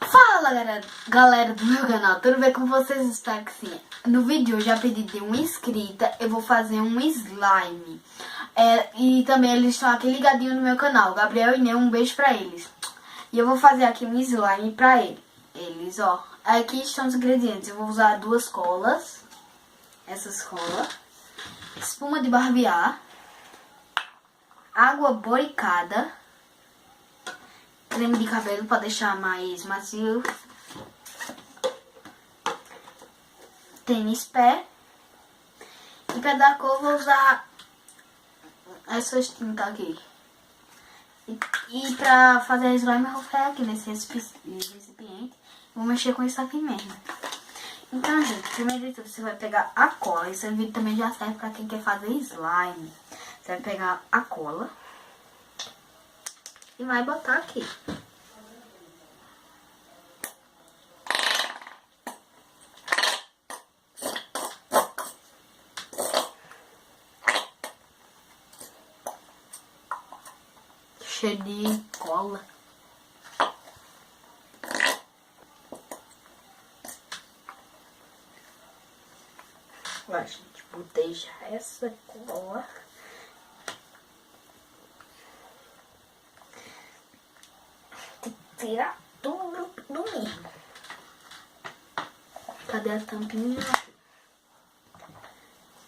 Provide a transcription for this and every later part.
Fala galera do meu canal, tudo bem com vocês? Espero que sim. No vídeo eu já pedi de uma inscrita, eu vou fazer um slime. E também eles estão aqui ligadinhos no meu canal, Gabriel e Ney, um beijo pra eles. E eu vou fazer aqui um slime pra eles, ó. Aqui estão os ingredientes, eu vou usar 2 colas, essas colas, espuma de barbear, água boricada, creme de cabelo para deixar mais macio, tênis pé, e para dar cor vou usar essas tintas aqui. E para fazer slime eu vou fazer aqui nesse recipiente, vou mexer com isso aqui mesmo. Então, gente, primeiro de tudo você vai pegar a cola. Esse vídeo também já serve para quem quer fazer slime. Você vai pegar a cola e vai botar aqui. Cheio de cola. Ó, gente, botei já essa cola. Tem que tirar tudo do mesmo. Cadê a tampinha?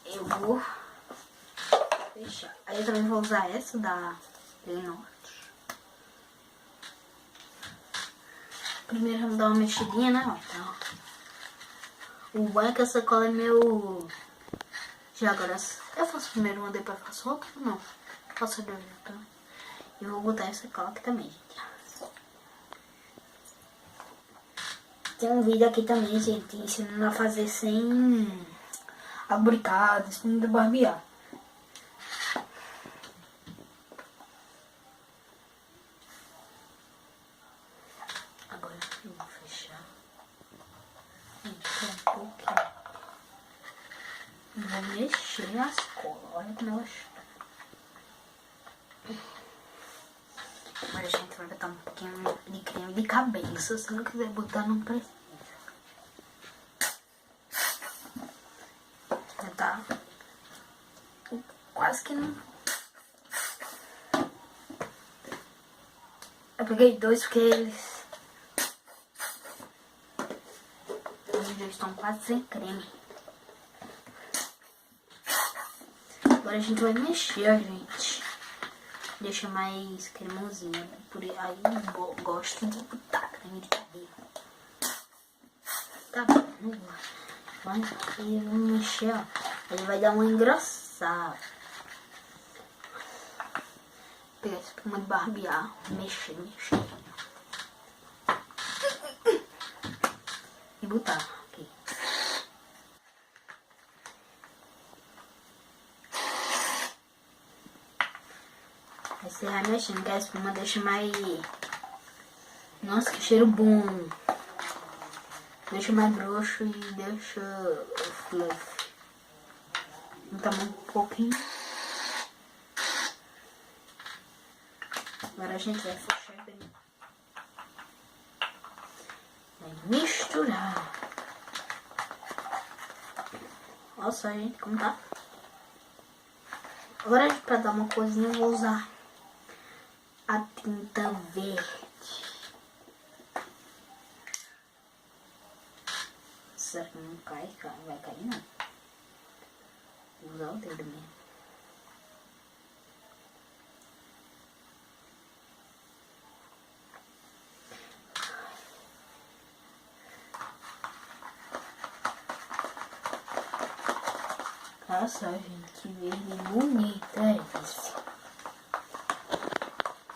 Eu vou fechar. Aí eu também vou usar essa da Norte. Primeiro vamos dar uma mexidinha, né? Então, o bom é que essa cola é meu... Já agora, eu faço primeiro uma, depois faço outra? Não, faço dois então. Eu vou botar essa cola aqui também, gente. Tem um vídeo aqui também, gente, ensinando a fazer sem abricado, espuma de barbear. Agora eu vou fechar. Um pouquinho. Vou mexer nas colas. Olha como elas... Agora a gente vai botar um pouquinho de creme de cabelo. Se você não quiser botar, não precisa. Tá? Quase que não... Eu peguei 2 porque eles estão quase sem creme. Agora a gente vai mexer, gente. Deixa mais cremosinho. Por aí eu gosto de botar creme de cabelo. Tá bom, não vou. Mas aí eu vou mexer, ó. Ele vai dar uma engrossada. Pegar essa espuma de barbear. Mexer. E botar aqui. Aí você vai mexendo, que a espuma deixa mais... Nossa, que cheiro bom! Deixa mais grosso e deixa fluff. Então um pouquinho. Agora a gente vai fechar bem. Vai misturar. Olha só, gente, como tá. Agora, pra dar uma coisinha, eu vou usar a tinta verde. Será que não cai? Vai cair, não. Vou usar o dedo mesmo. Nossa, gente, que verde bonita é esse.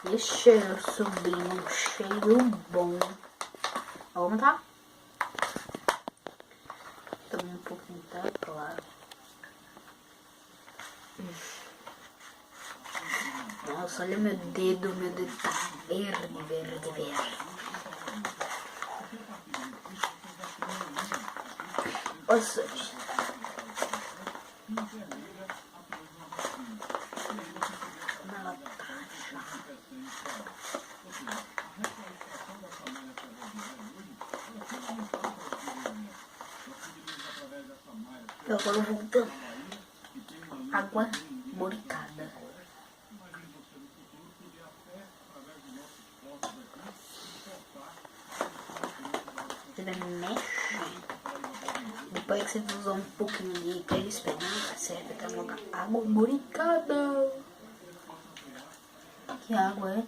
Que cheiro subindo, cheiro bom. Vamos tá? Também um pouquinho, tá? Claro. Nossa, olha meu dedo tá verde, verde, verde. Nossa, gente. E agora voltando. Água boricada. Você vai mexer. Depois que você usar um pouquinho de creme esperança, serve pra colocar água boricada. Que água é?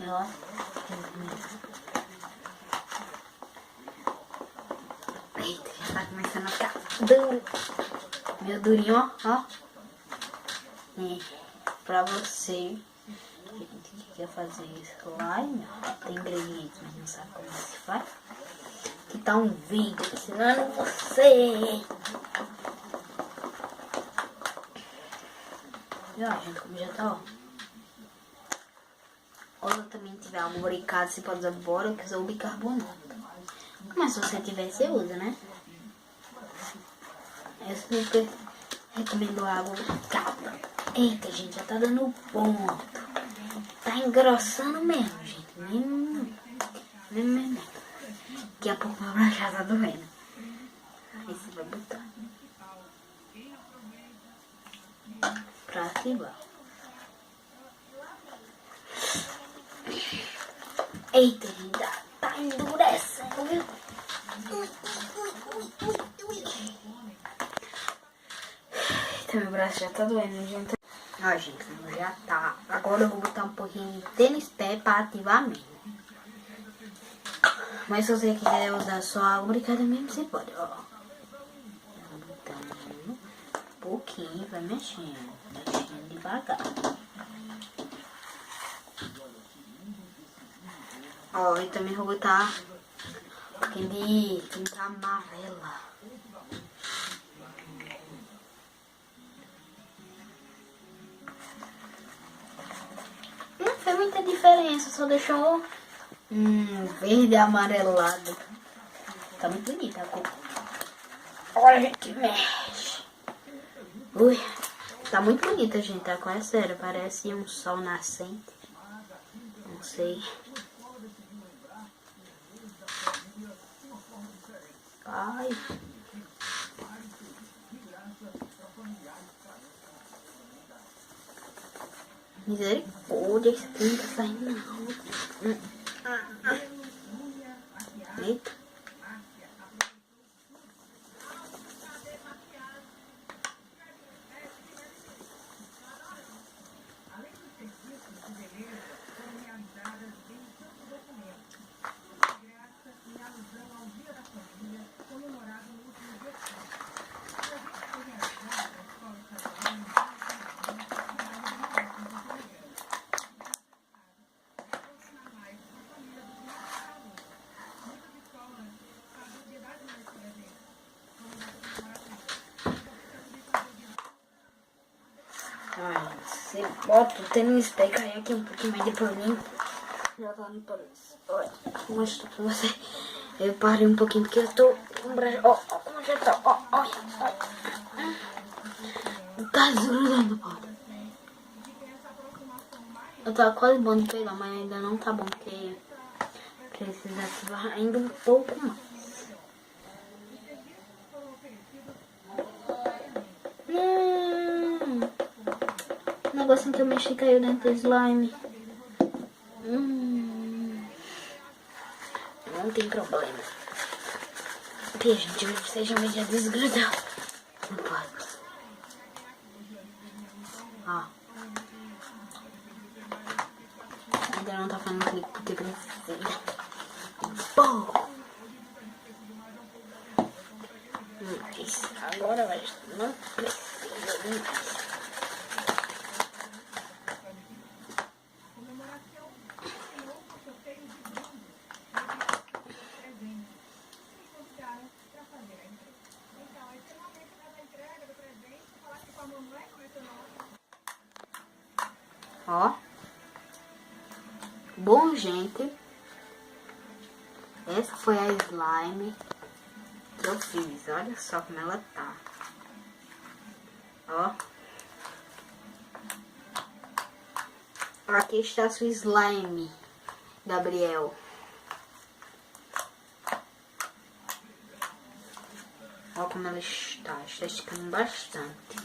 Ó. Eita, já tá começando a ficar duro. Meu durinho, ó. É, pra você que quer fazer slime, tem ingredientes, mas não sabe como se faz. Aqui tá um vídeo ensinando você. E ó, gente, como já tá, ó. Ou se também tiver água boricada, você pode usar bórax ou bicarbonato. Mas se você tiver, você usa, né? Eu super recomendo água boricada. Eita, gente, já tá dando ponto. Tá engrossando mesmo, gente. Mesmo. Daqui a pouco meu braço já tá doendo. Aí você vai botar pra ativar. Eita, gente, tá endurecendo, viu? Eita, meu braço já tá doendo, gente. Ó, gente, já tá. Agora eu vou botar um pouquinho de tênis pé pra ativar mesmo. Mas se você quiser usar só água boricada mesmo, você pode, ó. Vou botando um pouquinho, vai mexendo devagar. Ó, e também vou botar um pouquinho de tinta amarela. Não fez muita diferença, só deixou verde amarelado. Tá muito bonita a cor. Olha que mexe. Ui, tá muito bonita, gente. A cor é sério, parece um sol nascente. Não sei. Ai. Misericórdia, isso aqui não tá saindo não. Eita. Você bota o tênis pé, cai aqui um pouquinho mais de paninho. Já tá no pano. Olha, vou mostrar pra você. Eu parei um pouquinho porque eu tô com o braço. Ó, como já tá. Ó. Tá desgrudando, pô. Eu tava quase bom de pegar, mas ainda não tá bom porque precisa ativar ainda um pouco mais. O negocinho que eu mexi caiu dentro do slime. Não tem problema. Porque, gente, vocês já me desgrudar. Não pode. Ó. Ainda não tá falando clique porque precisa. Pouco. Isso. Agora vai. Não precisa de mais. Ó. Bom, gente. Essa foi a slime que eu fiz. Olha só como ela tá. Ó. Aqui está a sua slime, Gabriel. Olha como ela está esticando bastante.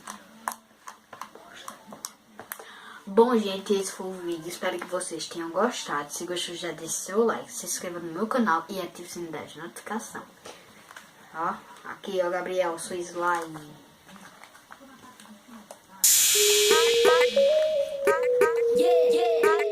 Bom, gente, esse foi o vídeo. Espero que vocês tenham gostado. Se gostou, já deixe seu like, se inscreva no meu canal e ative o sininho de notificação. Ó, aqui, ó, Gabriel, sua slime. Yeah, yeah.